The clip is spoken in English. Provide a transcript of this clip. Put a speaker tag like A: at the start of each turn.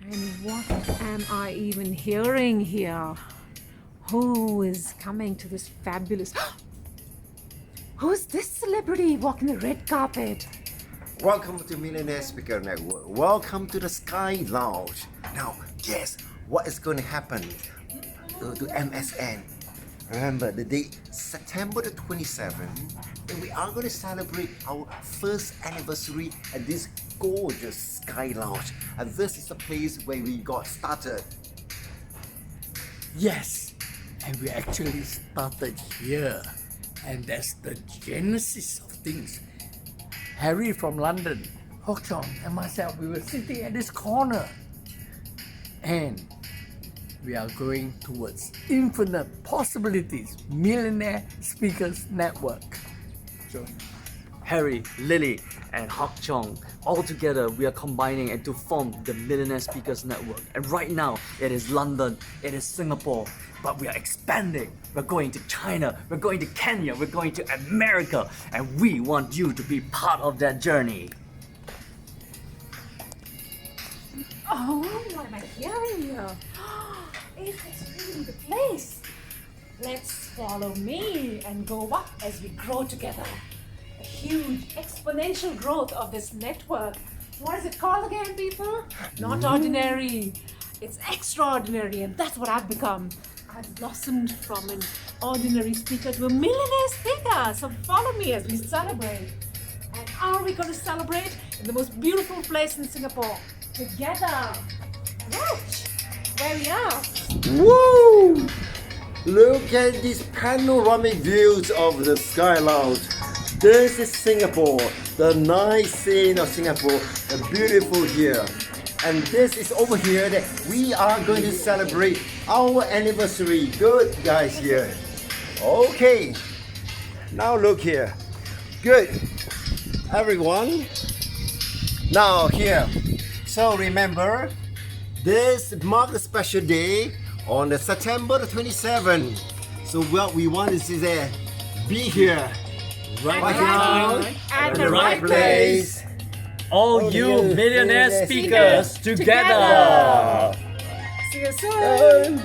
A: And what am I even hearing here? Who is coming to this fabulous... Who's this celebrity walking the red carpet?
B: Welcome to Millionaire Speaker Network. Welcome to the Sky Lounge. Now, guess what is going to happen to MSN? Remember the date, September the 27th, and we are going to celebrate our first anniversary at this gorgeous Sky Lounge. And this is the place where we got started.
C: Yes, and we actually started here, and that's the genesis of things. Harry from London, Hock Chong, and myself, we were sitting at this corner, and we are going towards infinite possibilities. Millionaire Speakers Network. So,
D: Harry, Lily, and Hock Chong, all together we are combining and to form the Millionaire Speakers Network. And right now it is London, it is Singapore, but we are expanding. We're going to China, we're going to Kenya, we're going to America, and we want you to be part of that journey.
A: Oh, what am I hearing here? Is this really the place? Let's follow me and go up as we grow together. A huge exponential growth of this network. What is it called again, people? Not ordinary. It's extraordinary, and that's what I've become. I've blossomed from an ordinary speaker to a millionaire speaker. So follow me as we celebrate. And are we going to celebrate in the most beautiful place in Singapore? Together. Watch where we are.
B: Woo! Look at these panoramic views of the Sky Lounge. This is Singapore, the nice scene of Singapore, the beautiful here. And this is over here that we are going to celebrate our anniversary. Good guys here. Okay, now look here. Good, everyone. Now here. So remember, this marks a special day on the September the 27th. So what we want is to be here. Right now,
A: at
B: the right place.
D: All you millionaire speakers together.
A: See you soon.